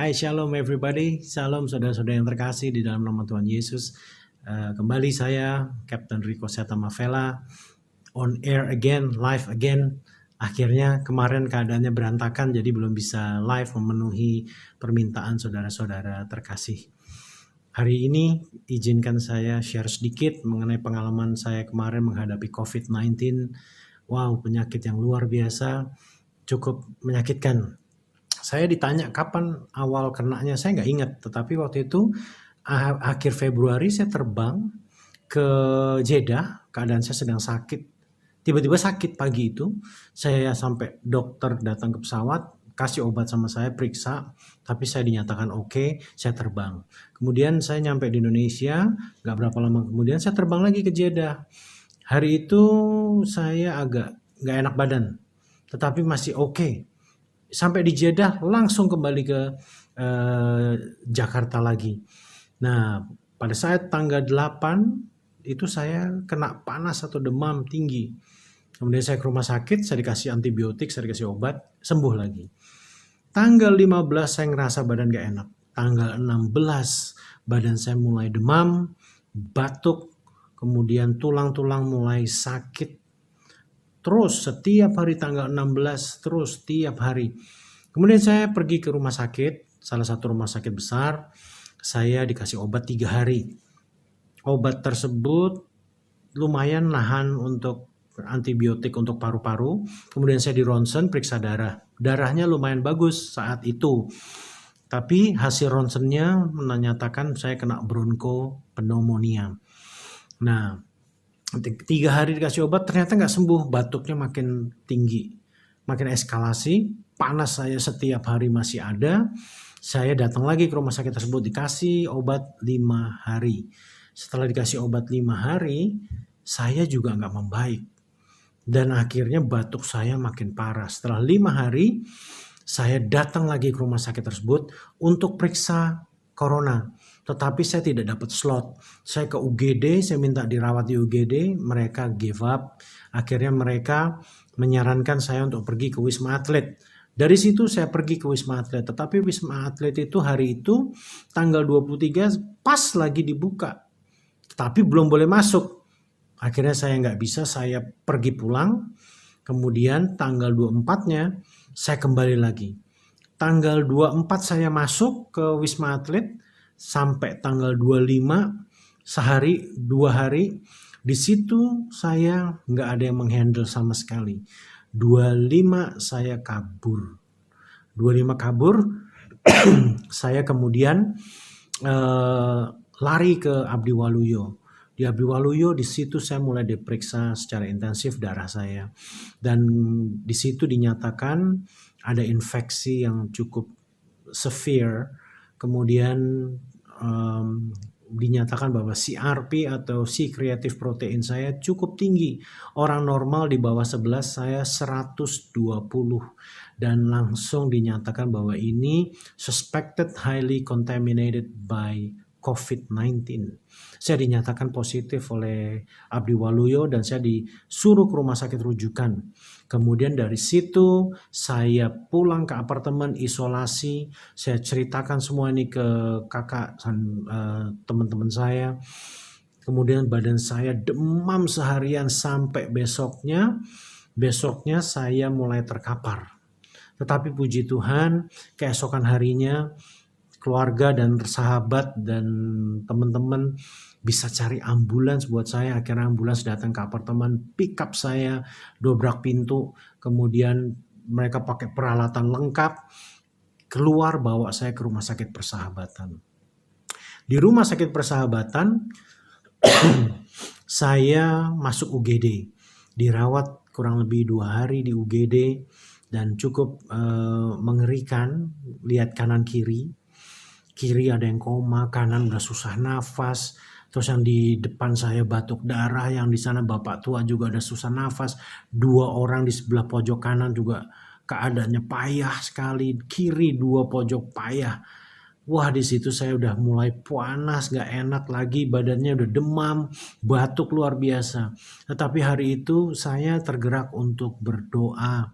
Hai, shalom everybody. Shalom saudara-saudara yang terkasih di dalam nama Tuhan Yesus. Kembali saya, Captain Rico Setamavela, on air again, live again. Akhirnya kemarin keadaannya berantakan, jadi belum bisa live memenuhi permintaan saudara-saudara terkasih. Hari ini izinkan saya share sedikit mengenai pengalaman saya kemarin menghadapi COVID-19. Wow, penyakit yang luar biasa, cukup menyakitkan. Saya ditanya kapan awal kenanya, saya nggak ingat. Tetapi waktu itu akhir Februari saya terbang ke Jeddah, keadaan saya sedang sakit. Tiba-tiba sakit pagi itu, saya sampai dokter datang ke pesawat, kasih obat sama saya, periksa, tapi saya dinyatakan oke, saya terbang. Kemudian saya nyampe di Indonesia, nggak berapa lama kemudian saya terbang lagi ke Jeddah. Hari itu saya agak nggak enak badan, tetapi masih oke. Sampai di Jeddah langsung kembali ke Jakarta lagi. Nah, pada saat tanggal 8 itu saya kena panas atau demam tinggi. Kemudian saya ke rumah sakit, saya dikasih antibiotik, saya dikasih obat, sembuh lagi. Tanggal 15 saya ngerasa badan gak enak. Tanggal 16 badan saya mulai demam, batuk, kemudian tulang-tulang mulai sakit. Terus setiap hari tanggal 16, terus tiap hari. Kemudian saya pergi ke rumah sakit, salah satu rumah sakit besar. Saya dikasih obat 3 hari. Obat tersebut lumayan nahan untuk antibiotik untuk paru-paru. Kemudian saya di ronsen, periksa darah. Darahnya lumayan bagus saat itu. Tapi hasil ronsennya menyatakan saya kena bronkopneumonia. Nah, 3 hari dikasih obat ternyata nggak sembuh, batuknya makin tinggi, makin eskalasi, panas saya setiap hari masih ada. Saya datang lagi ke rumah sakit tersebut, dikasih obat 5 hari. Setelah dikasih obat 5 hari, saya juga nggak membaik. Dan akhirnya batuk saya makin parah. Setelah 5 hari, saya datang lagi ke rumah sakit tersebut untuk periksa corona. Tetapi saya tidak dapat slot. Saya ke UGD, saya minta dirawat di UGD, mereka give up. Akhirnya mereka menyarankan saya untuk pergi ke Wisma Atlet. Dari situ saya pergi ke Wisma Atlet. Tetapi Wisma Atlet itu hari itu tanggal 23 pas lagi dibuka. Tapi belum boleh masuk. Akhirnya saya nggak bisa, saya pergi pulang. Kemudian tanggal 24-nya saya kembali lagi. Tanggal 24 saya masuk ke Wisma Atlet. Sampai tanggal 25, sehari 2 hari, di situ saya nggak ada yang menghandle sama sekali. 25 saya kabur. 25 kabur, saya kemudian lari ke Abdi Waluyo. Di Abdi Waluyo, di situ saya mulai diperiksa secara intensif darah saya. Dan di situ dinyatakan ada infeksi yang cukup severe. Kemudian dinyatakan bahwa CRP atau C-reactive protein saya cukup tinggi. Orang normal di bawah 11, saya 120. Dan langsung dinyatakan bahwa ini suspected highly contaminated by COVID-19. Saya dinyatakan positif oleh Abdi Waluyo dan saya disuruh ke rumah sakit rujukan. Kemudian dari situ saya pulang ke apartemen isolasi. Saya ceritakan semua ini ke kakak dan teman-teman saya. Kemudian badan saya demam seharian sampai besoknya. Besoknya saya mulai terkapar. Tetapi puji Tuhan, keesokan harinya keluarga dan sahabat dan teman-teman bisa cari ambulans buat saya. Akhirnya ambulans datang ke apartemen, pick up saya, dobrak pintu, kemudian mereka pakai peralatan lengkap, keluar bawa saya ke Rumah Sakit Persahabatan. Di Rumah Sakit Persahabatan, saya masuk UGD, dirawat kurang lebih 2 hari di UGD, dan cukup mengerikan. Lihat kanan kiri ada yang koma, kanan udah susah nafas. Terus yang di depan saya batuk darah, yang di sana bapak tua juga udah susah nafas. 2 orang di sebelah pojok kanan juga keadaannya payah sekali. Kiri 2 pojok payah. Wah, di situ saya udah mulai panas, gak enak lagi, badannya udah demam, batuk luar biasa. Tetapi hari itu saya tergerak untuk berdoa.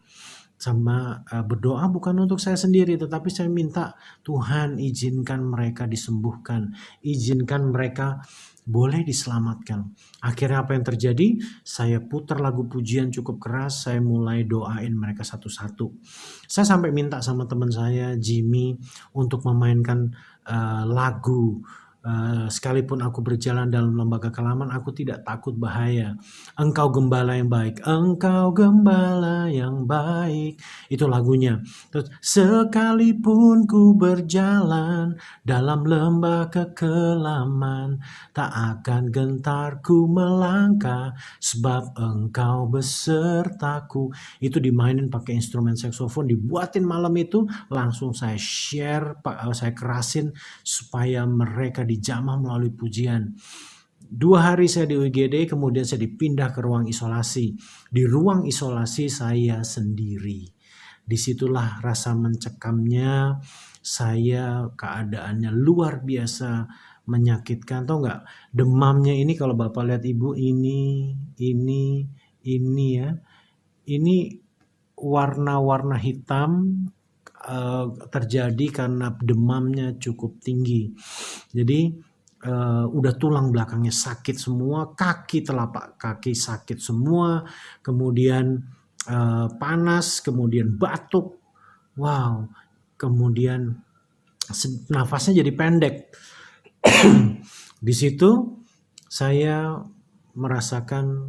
berdoa bukan untuk saya sendiri, tetapi saya minta Tuhan izinkan mereka disembuhkan, izinkan mereka boleh diselamatkan. Akhirnya apa yang terjadi? Saya putar lagu pujian cukup keras, saya mulai doain mereka satu-satu. Saya sampai minta sama teman saya Jimmy untuk memainkan lagu. Sekalipun aku berjalan dalam lembaga kelaman, aku tidak takut bahaya. Engkau gembala yang baik, engkau gembala yang baik. Itu lagunya. Terus, sekalipun ku berjalan dalam lembah kekelaman, tak akan gentar ku melangkah, sebab engkau besertaku. Itu dimainin pakai instrumen saksofon, dibuatin malam itu, langsung saya share, saya kerasin supaya mereka dijamah melalui pujian. 2 hari saya di UGD, kemudian saya dipindah ke ruang isolasi. Di ruang isolasi saya sendiri. Disitulah rasa mencekamnya saya, keadaannya luar biasa menyakitkan. Tahu nggak, demamnya ini kalau Bapak lihat Ibu, ini ya. Ini warna-warna hitam terjadi karena demamnya cukup tinggi. Jadi udah tulang belakangnya sakit semua, kaki, telapak kaki sakit semua, kemudian panas, kemudian batuk, wow, kemudian nafasnya jadi pendek. Di situ saya merasakan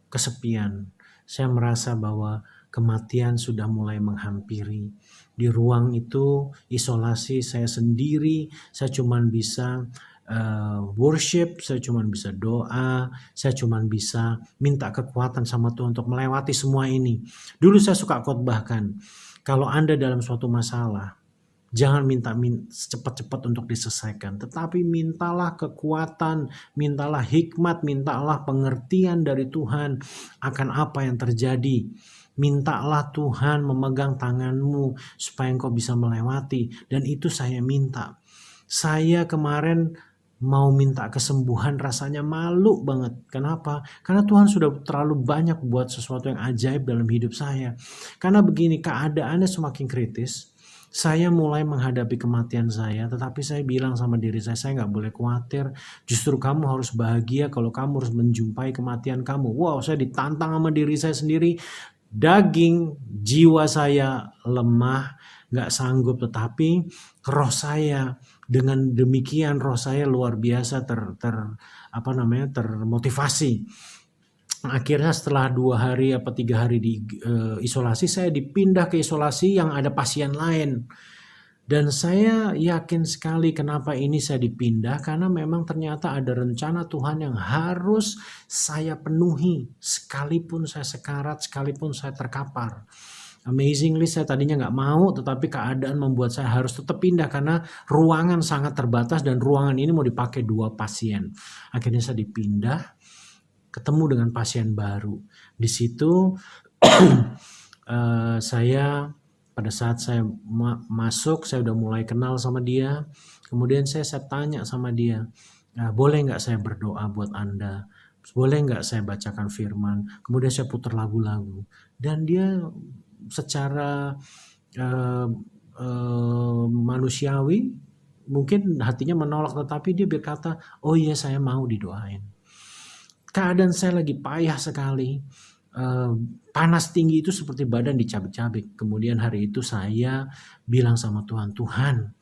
kesepian. Saya merasa bahwa kematian sudah mulai menghampiri. Di ruang itu isolasi, saya sendiri, saya cuman bisa worship, saya cuman bisa doa, saya cuman bisa minta kekuatan sama Tuhan untuk melewati semua ini. Dulu saya suka khotbahkan, kalau Anda dalam suatu masalah, jangan minta cepat-cepat untuk diselesaikan, tetapi mintalah kekuatan, mintalah hikmat, mintalah pengertian dari Tuhan akan apa yang terjadi. Mintalah Tuhan memegang tanganmu supaya engkau bisa melewati, dan itu saya minta. Saya kemarin mau minta kesembuhan rasanya malu banget. Kenapa? Karena Tuhan sudah terlalu banyak buat sesuatu yang ajaib dalam hidup saya. Karena begini, keadaannya semakin kritis. Saya mulai menghadapi kematian saya, tetapi saya bilang sama diri saya nggak boleh khawatir. Justru kamu harus bahagia kalau kamu harus menjumpai kematian kamu. Wow, saya ditantang sama diri saya sendiri. Daging, jiwa saya lemah, nggak sanggup, tetapi roh saya, dengan demikian roh saya luar biasa termotivasi. Akhirnya setelah 2 hari apa 3 hari di isolasi, saya dipindah ke isolasi yang ada pasien lain. Dan saya yakin sekali kenapa ini saya dipindah, karena memang ternyata ada rencana Tuhan yang harus saya penuhi. Sekalipun saya sekarat, sekalipun saya terkapar. Amazingly saya tadinya nggak mau, tetapi keadaan membuat saya harus tetap pindah karena ruangan sangat terbatas dan ruangan ini mau dipakai 2 pasien. Akhirnya saya dipindah, ketemu dengan pasien baru. Di situ saya pada saat saya masuk, saya udah mulai kenal sama dia. Kemudian saya tanya sama dia, boleh nggak saya berdoa buat Anda? Boleh nggak saya bacakan firman? Kemudian saya putar lagu-lagu. Dan dia secara manusiawi mungkin hatinya menolak, tetapi dia berkata, oh iya saya mau didoain. Keadaan saya lagi payah sekali, panas tinggi itu seperti badan dicabik-cabik. Kemudian hari itu saya bilang sama Tuhan, Tuhan,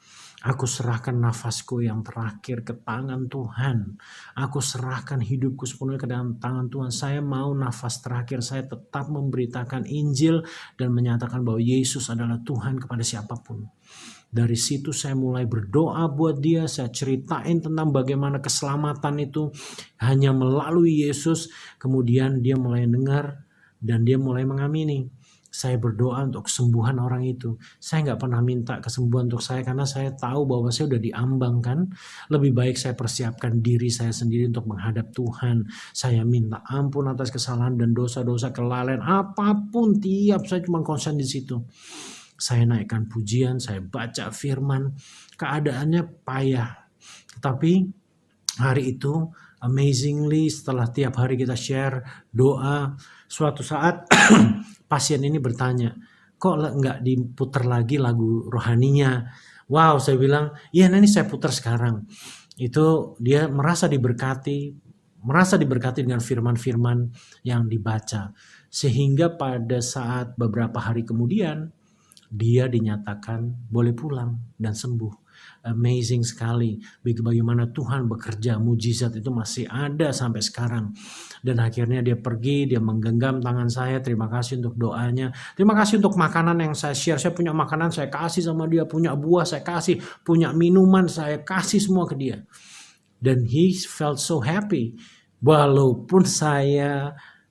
aku serahkan nafasku yang terakhir ke tangan Tuhan. Aku serahkan hidupku sepenuhnya ke dalam tangan Tuhan. Saya mau nafas terakhir saya tetap memberitakan Injil dan menyatakan bahwa Yesus adalah Tuhan kepada siapapun. Dari situ saya mulai berdoa buat dia, saya ceritain tentang bagaimana keselamatan itu hanya melalui Yesus. Kemudian dia mulai dengar dan dia mulai mengamini. Saya berdoa untuk kesembuhan orang itu. Saya nggak pernah minta kesembuhan untuk saya karena saya tahu bahwa saya udah diambangkan. Lebih baik saya persiapkan diri saya sendiri untuk menghadap Tuhan. Saya minta ampun atas kesalahan dan dosa-dosa, kelalaian apapun, tiap saya cuma konsen di situ. Saya naikkan pujian, saya baca firman, keadaannya payah. Tetapi hari itu Amazingly, setelah tiap hari kita share doa, suatu saat pasien ini bertanya, kok nggak diputar lagi lagu rohaninya? Wow, saya bilang, iya ini saya putar sekarang. Itu dia merasa diberkati dengan firman-firman yang dibaca. Sehingga pada saat beberapa hari kemudian, dia dinyatakan boleh pulang dan sembuh. Amazing sekali bagaimana Tuhan bekerja, mujizat itu masih ada sampai sekarang. Dan akhirnya dia pergi, dia menggenggam tangan saya, terima kasih untuk doanya, terima kasih untuk makanan yang saya share, saya punya makanan saya kasih sama dia, punya buah saya kasih, punya minuman saya kasih semua ke dia. Dan he felt so happy, walaupun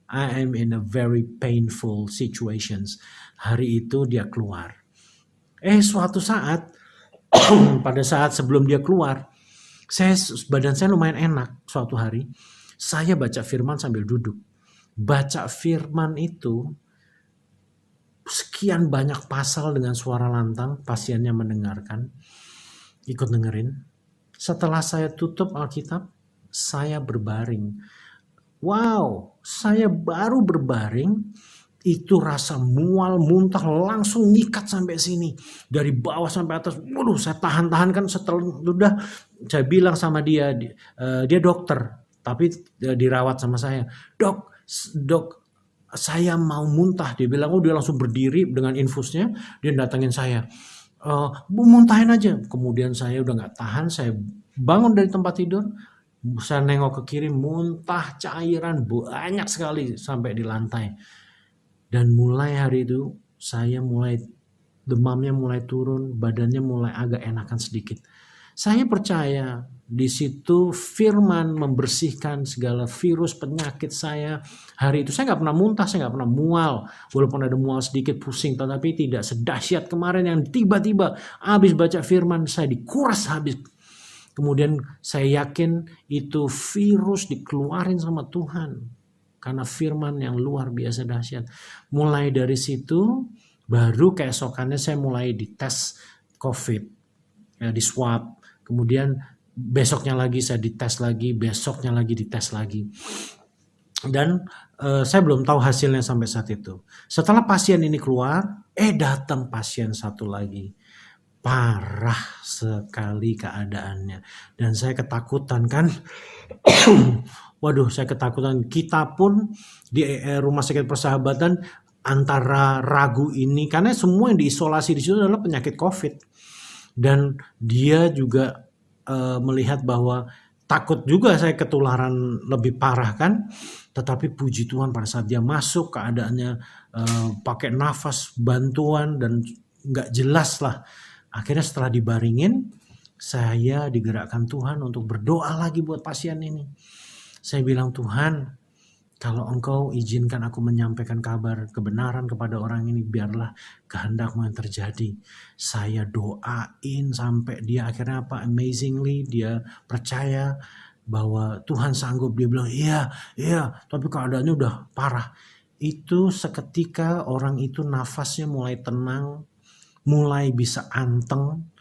I am in a very painful situations. Hari itu dia keluar. Suatu saat pada saat sebelum dia keluar, badan saya lumayan enak suatu hari. Saya baca firman sambil duduk. Baca firman itu sekian banyak pasal dengan suara lantang, pasiennya mendengarkan, ikut dengerin. Setelah saya tutup Alkitab, saya berbaring. Wow, saya baru berbaring, itu rasa mual, muntah langsung nyikat sampai sini. Dari bawah sampai atas, waduh saya tahan-tahan kan setelah udah saya bilang sama dia dokter, tapi dirawat sama saya. Dok, saya mau muntah. Dia bilang, dia langsung berdiri dengan infusnya, dia datangin saya. Muntahin aja. Kemudian saya udah gak tahan, saya bangun dari tempat tidur, saya nengok ke kiri, muntah cairan banyak sekali sampai di lantai. Dan mulai hari itu saya demamnya mulai turun, badannya mulai agak enakan sedikit. Saya percaya di situ firman membersihkan segala virus penyakit saya. Hari itu saya nggak pernah muntah, saya nggak pernah mual. Walaupun ada mual sedikit, pusing, tetapi tidak sedahsyat kemarin yang tiba-tiba habis baca firman saya dikuras habis. Kemudian saya yakin itu virus dikeluarin sama Tuhan. Karena firman yang luar biasa dahsyat. Mulai dari situ, baru keesokannya saya mulai dites COVID. Di swab. Kemudian besoknya lagi saya dites lagi, besoknya lagi dites lagi. Dan saya belum tahu hasilnya sampai saat itu. Setelah pasien ini keluar, datang pasien satu lagi. Parah sekali keadaannya. Dan saya ketakutan kan. Waduh, saya ketakutan. Kita pun di Rumah Sakit Persahabatan antara ragu ini, karena semua yang diisolasi di situ adalah penyakit COVID. Dan dia juga melihat bahwa takut juga saya ketularan lebih parah kan. Tetapi puji Tuhan pada saat dia masuk keadaannya pakai nafas bantuan dan nggak jelas lah. Akhirnya setelah dibaringin, saya digerakkan Tuhan untuk berdoa lagi buat pasien ini. Saya bilang, Tuhan, kalau Engkau izinkan aku menyampaikan kabar kebenaran kepada orang ini, biarlah kehendak-Mu yang terjadi. Saya doain sampai dia akhirnya amazingly dia percaya bahwa Tuhan sanggup. Dia bilang, iya, tapi keadaannya udah parah. Itu seketika orang itu nafasnya mulai tenang, mulai bisa anteng.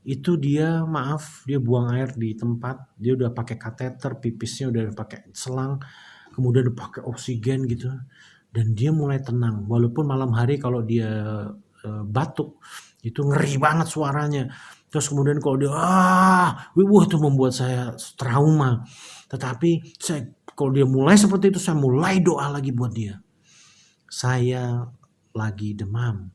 Itu dia buang air di tempat, dia udah pakai kateter, pipisnya udah pakai selang, kemudian udah pakai oksigen gitu, dan dia mulai tenang. Walaupun malam hari kalau dia batuk itu ngeri banget suaranya. Terus kemudian kalau dia itu membuat saya trauma. Tetapi kalau dia mulai seperti itu, saya mulai doa lagi buat dia. Saya lagi demam,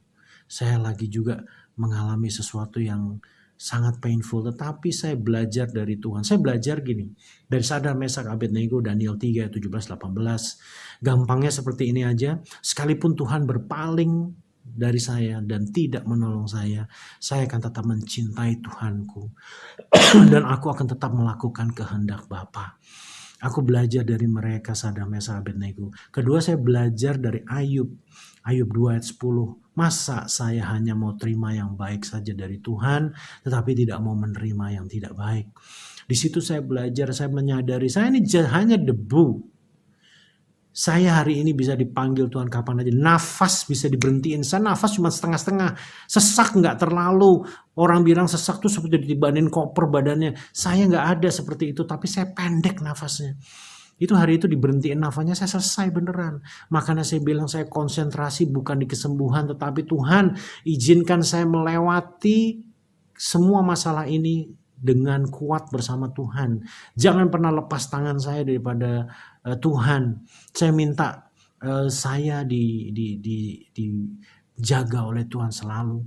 saya lagi juga mengalami sesuatu yang sangat painful, tetapi saya belajar dari Tuhan. Saya belajar gini, dari Sadrak Mesak Abednego, Daniel 3, 17, 18. Gampangnya seperti ini aja, sekalipun Tuhan berpaling dari saya dan tidak menolong saya akan tetap mencintai Tuhanku. Dan aku akan tetap melakukan kehendak Bapa. Aku belajar dari mereka, Sadrak Mesak Abednego. Kedua, saya belajar dari Ayub 2 ayat 10. Masa saya hanya mau terima yang baik saja dari Tuhan, tetapi tidak mau menerima yang tidak baik. Di situ saya belajar, saya menyadari saya ini hanya debu. Saya hari ini bisa dipanggil Tuhan kapan aja. Nafas bisa diberhentiin. Saya nafas cuma setengah-setengah. Sesak nggak terlalu. Orang bilang sesak tuh seperti ditibanin koper badannya. Saya nggak ada seperti itu. Tapi saya pendek nafasnya. Itu hari itu diberhentiin nafasnya, saya selesai beneran. Makanya saya bilang saya konsentrasi bukan di kesembuhan, tetapi Tuhan izinkan saya melewati semua masalah ini dengan kuat bersama Tuhan. Jangan pernah lepas tangan saya daripada Tuhan. Saya minta saya dijaga oleh Tuhan selalu.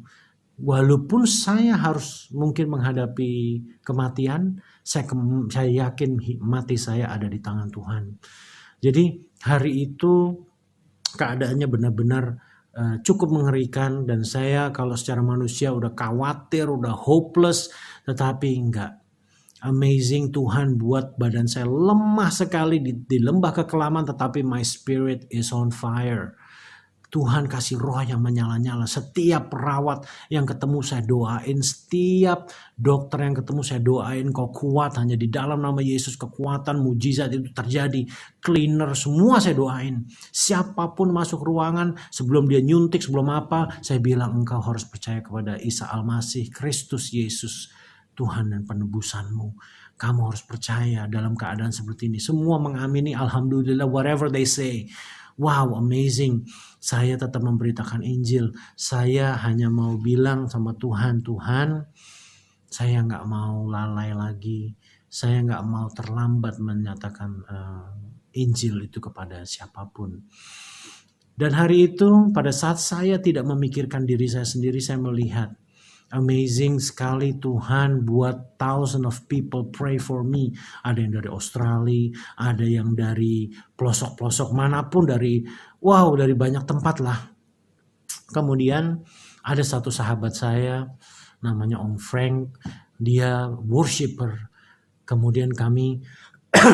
Walaupun saya harus mungkin menghadapi kematian, saya yakin mati saya ada di tangan Tuhan. Jadi hari itu keadaannya benar-benar cukup mengerikan, dan saya kalau secara manusia udah khawatir, udah hopeless, tetapi enggak. Amazing, Tuhan buat badan saya lemah sekali di lembah kekelaman, tetapi my spirit is on fire. Tuhan kasih roh yang menyala-nyala. Setiap perawat yang ketemu saya doain. Setiap dokter yang ketemu saya doain. Kau kuat, hanya di dalam nama Yesus kekuatan mujizat itu terjadi. Cleaner semua saya doain. Siapapun masuk ruangan sebelum dia nyuntik, sebelum apa, saya bilang engkau harus percaya kepada Isa Al-Masih, Kristus Yesus, Tuhan dan penebusanmu. Kamu harus percaya dalam keadaan seperti ini. Semua mengamini, alhamdulillah, whatever they say. Wow, amazing. Saya tetap memberitakan Injil. Saya hanya mau bilang sama Tuhan, Tuhan, saya nggak mau lalai lagi. Saya nggak mau terlambat menyatakan Injil itu kepada siapapun. Dan hari itu, pada saat saya tidak memikirkan diri saya sendiri, saya melihat amazing sekali Tuhan buat thousands of people pray for me. Ada yang dari Australia, ada yang dari pelosok-pelosok manapun, dari banyak tempat lah. Kemudian ada satu sahabat saya namanya Om Frank, dia worshiper. Kemudian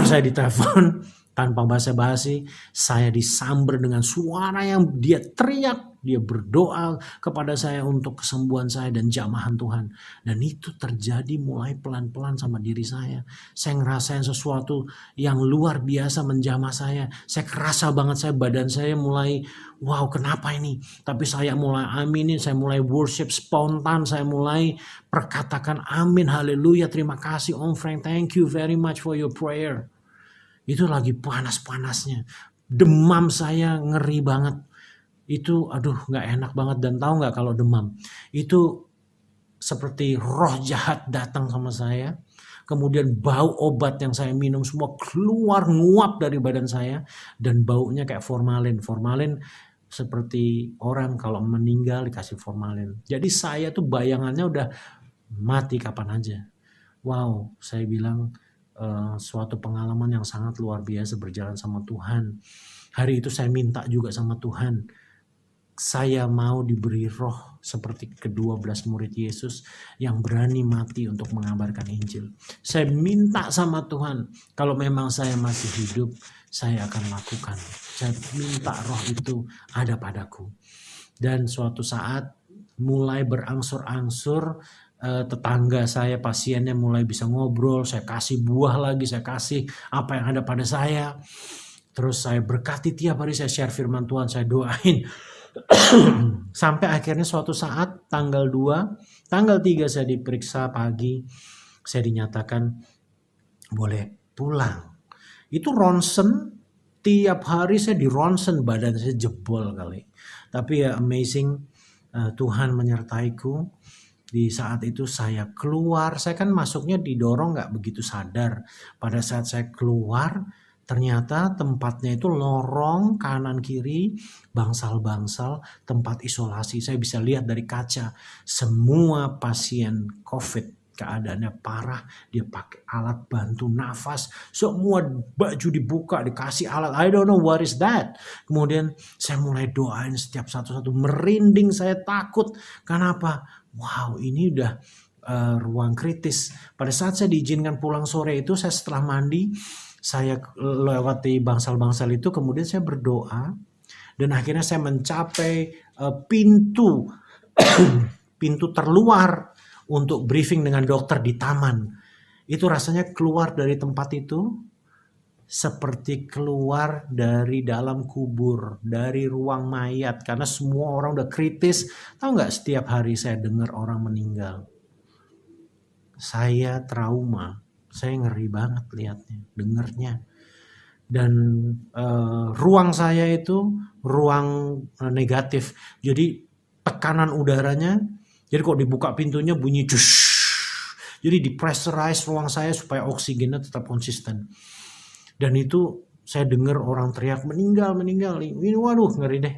saya ditelepon tanpa basa-basi, saya disamber dengan suara yang dia teriak. Dia berdoa kepada saya untuk kesembuhan saya dan jamahan Tuhan. Dan itu terjadi mulai pelan-pelan sama diri saya. Saya ngerasain sesuatu yang luar biasa menjamah saya. Saya kerasa banget badan saya mulai, wow, kenapa ini? Tapi saya mulai aminin, saya mulai worship spontan, saya mulai perkatakan amin, haleluya, terima kasih Om Frank, thank you very much for your prayer. Itu lagi panas-panasnya. Demam saya ngeri banget. Itu gak enak banget. Dan tahu gak kalau demam? Itu seperti roh jahat datang sama saya. Kemudian bau obat yang saya minum semua keluar nguap dari badan saya. Dan baunya kayak formalin. Formalin seperti orang kalau meninggal dikasih formalin. Jadi saya tuh bayangannya udah mati kapan aja. Wow, saya bilang suatu pengalaman yang sangat luar biasa berjalan sama Tuhan. Hari itu saya minta juga sama Tuhan, saya mau diberi roh seperti ke-12 murid Yesus yang berani mati untuk mengabarkan Injil. Saya minta sama Tuhan, kalau memang saya masih hidup, saya akan lakukan. Saya minta roh itu ada padaku. Dan suatu saat mulai berangsur-angsur, tetangga saya, pasiennya mulai bisa ngobrol, saya kasih buah lagi, saya kasih apa yang ada pada saya. Terus saya berkati tiap hari, saya share firman Tuhan, saya doain. Sampai akhirnya suatu saat tanggal 2, tanggal 3 saya diperiksa pagi, saya dinyatakan boleh pulang. Itu ronsen, tiap hari saya di ronsen, badan saya jebol kali. Tapi ya amazing, Tuhan menyertaiku. Di saat itu saya keluar, saya kan masuknya didorong gak begitu sadar. Pada saat saya keluar, ternyata tempatnya itu lorong kanan kiri, bangsal-bangsal, tempat isolasi. Saya bisa lihat dari kaca, semua pasien COVID keadaannya parah, dia pakai alat bantu nafas, semua baju dibuka, dikasih alat, I don't know what is that. Kemudian saya mulai doain setiap satu-satu, merinding, saya takut. Kenapa? Wow, ini udah ruang kritis. Pada saat saya diizinkan pulang sore itu, saya setelah mandi, saya lewati bangsal-bangsal itu, kemudian saya berdoa, dan akhirnya saya mencapai pintu pintu terluar untuk briefing dengan dokter di taman. Itu rasanya keluar dari tempat itu, seperti keluar dari dalam kubur, dari ruang mayat, karena semua orang udah kritis. Tahu nggak, setiap hari saya dengar orang meninggal. Saya trauma, saya ngeri banget lihatnya, dengernya. Dan ruang saya itu ruang negatif. Jadi tekanan udaranya, jadi kok dibuka pintunya bunyi cush. Jadi dipressurize ruang saya supaya oksigennya tetap konsisten. Dan itu saya dengar orang teriak meninggal. Ini waduh ngeri deh.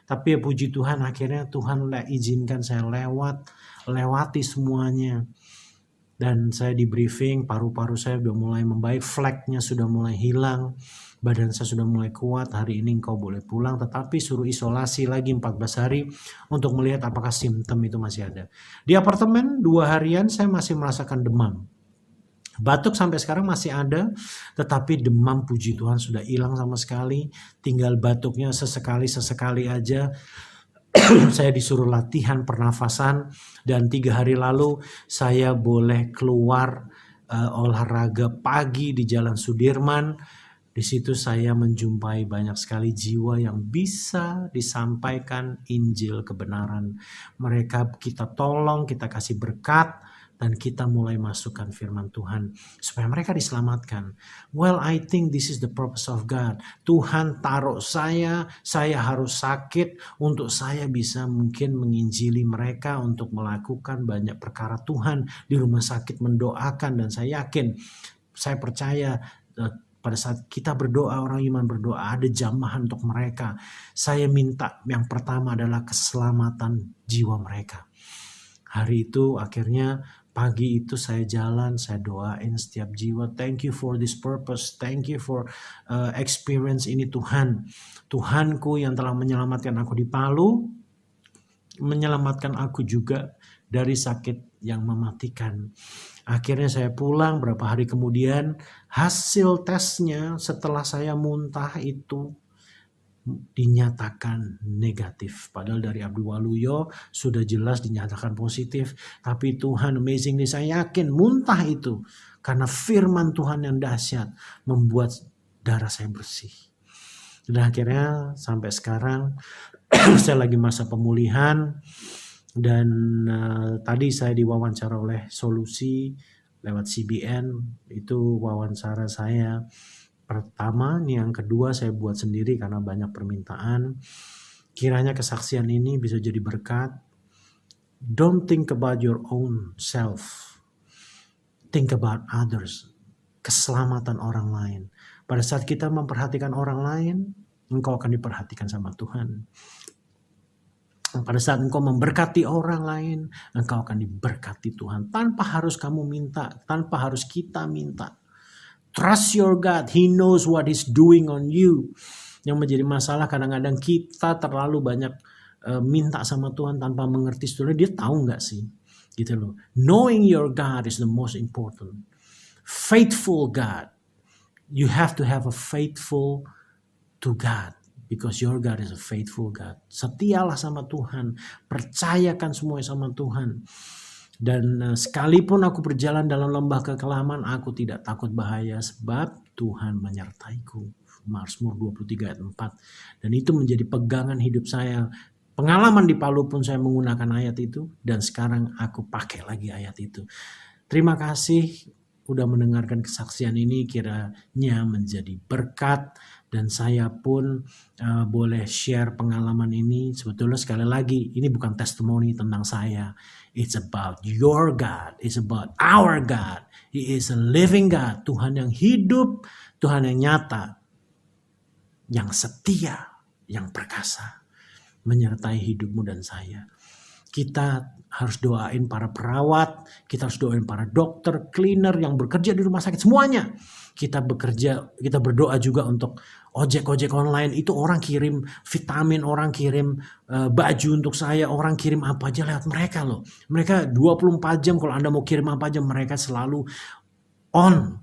Tapi ya puji Tuhan, akhirnya Tuhan izinkan saya lewati semuanya. Dan saya di briefing, paru-paru saya sudah mulai membaik, fleknya sudah mulai hilang, badan saya sudah mulai kuat. Hari ini engkau boleh pulang, tetapi suruh isolasi lagi 14 hari untuk melihat apakah simptom itu masih ada. Di apartemen 2 harian saya masih merasakan demam. Batuk sampai sekarang masih ada, tetapi demam puji Tuhan sudah hilang sama sekali. Tinggal batuknya sesekali aja. Saya disuruh latihan pernafasan, dan 3 hari lalu saya boleh keluar olahraga pagi di Jalan Sudirman. Di situ saya menjumpai banyak sekali jiwa yang bisa disampaikan Injil kebenaran. Mereka kita tolong, kita kasih berkat, dan kita mulai masukkan firman Tuhan supaya mereka diselamatkan. Well, I think this is the purpose of God. Tuhan taruh saya harus sakit untuk saya bisa mungkin menginjili mereka, untuk melakukan banyak perkara Tuhan di rumah sakit, mendoakan. Dan saya yakin, saya percaya pada saat kita berdoa, orang iman berdoa, ada jamahan untuk mereka. Saya minta yang pertama adalah keselamatan jiwa mereka. Hari itu akhirnya pagi itu saya jalan, saya doain setiap jiwa. Thank you for this purpose. Thank you for experience ini Tuhan. Tuhanku yang telah menyelamatkan aku di Palu, menyelamatkan aku juga dari sakit yang mematikan. Akhirnya saya pulang, berapa hari kemudian hasil tesnya setelah saya muntah itu dinyatakan negatif. Padahal dari Abdul Waluyo sudah jelas dinyatakan positif. Tapi Tuhan amazingly, saya yakin muntah itu karena firman Tuhan yang dahsyat membuat darah saya bersih. Dan akhirnya sampai sekarang saya lagi masa pemulihan. Dan tadi saya diwawancara oleh Solusi lewat CBN. Itu wawancara saya pertama. Yang kedua saya buat sendiri karena banyak permintaan. Kiranya kesaksian ini bisa jadi berkat. Don't think about your own self. Think about others. Keselamatan orang lain. Pada saat kita memperhatikan orang lain, engkau akan diperhatikan sama Tuhan. Pada saat engkau memberkati orang lain, engkau akan diberkati Tuhan. Tanpa harus kamu minta, tanpa harus kita minta. Trust your God. He knows what He's doing on you. Yang menjadi masalah kadang-kadang kita terlalu banyak minta sama Tuhan tanpa mengerti sebenarnya dia tahu nggak sih, gitu loh. Knowing your God is the most important. Faithful God. You have to have a faithful to God. Because your God is a faithful God. Setialah sama Tuhan. Percayakan semuanya sama Tuhan. Dan sekalipun aku berjalan dalam lembah kekelaman, aku tidak takut bahaya sebab Tuhan menyertaiku. Mazmur 23 ayat 4. Dan itu menjadi pegangan hidup saya. Pengalaman di Palu pun saya menggunakan ayat itu. Dan sekarang aku pakai lagi ayat itu. Terima kasih udah mendengarkan kesaksian ini, kiranya menjadi berkat. Dan saya pun boleh share pengalaman ini. Sebetulnya sekali lagi, ini bukan testimoni tentang saya. It's about your God. It's about our God. He is a living God. Tuhan yang hidup, Tuhan yang nyata, yang setia, yang perkasa, menyertai hidupmu dan saya. Kita harus doain para perawat, kita harus doain para dokter, cleaner yang bekerja di rumah sakit, semuanya. Kita berdoa juga untuk ojek online. Itu orang kirim vitamin, orang kirim baju untuk saya, orang kirim apa aja lewat mereka loh. Mereka 24 jam kalau Anda mau kirim apa aja, mereka selalu on.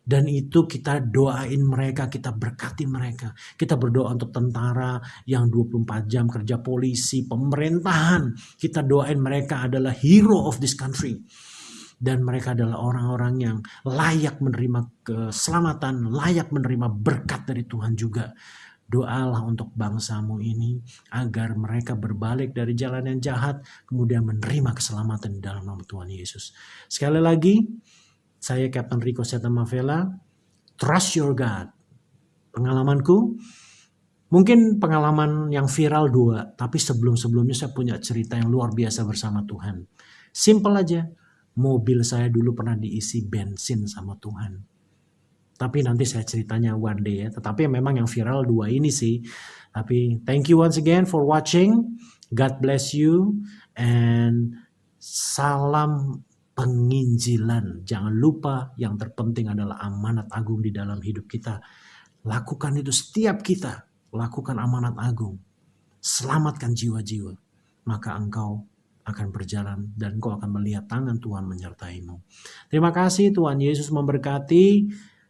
Dan itu kita doain mereka, kita berkati mereka. Kita berdoa untuk tentara yang 24 jam kerja, polisi, pemerintahan. Kita doain mereka adalah hero of this country. dan mereka adalah orang-orang yang layak menerima keselamatan, layak menerima berkat dari Tuhan juga. Doalah untuk bangsamu ini agar mereka berbalik dari jalan yang jahat, kemudian menerima keselamatan di dalam nama Tuhan Yesus. Sekali lagi, saya Kapten Rico Setamavela, trust your God. Pengalamanku, mungkin pengalaman yang viral 2, tapi sebelum-sebelumnya saya punya cerita yang luar biasa bersama Tuhan. Simple aja, mobil saya dulu pernah diisi bensin sama Tuhan. Tapi nanti saya ceritanya one day ya. Tetapi memang yang viral 2 ini sih. Tapi thank you once again for watching. God bless you. And salam penginjilan. Jangan lupa yang terpenting adalah amanat agung di dalam hidup kita. Lakukan itu setiap kita. Lakukan amanat agung. Selamatkan jiwa-jiwa. Maka engkau akan berjalan dan engkau akan melihat tangan Tuhan menyertaimu. Terima kasih, Tuhan Yesus memberkati.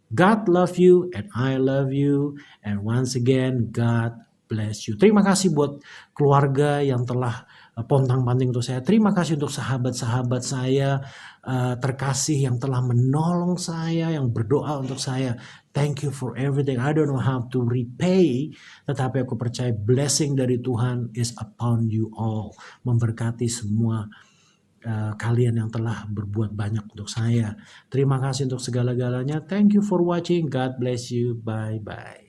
God love you and I love you. And once again, God bless you. Terima kasih buat keluarga yang telah pontang-panting untuk saya. Terima kasih untuk sahabat-sahabat saya terkasih yang telah menolong saya, yang berdoa untuk saya. Thank you for everything. I don't know how to repay, tetapi aku percaya blessing dari Tuhan is upon you all. Memberkati semua kalian yang telah berbuat banyak untuk saya. Terima kasih untuk segala-galanya. Thank you for watching. God bless you. Bye-bye.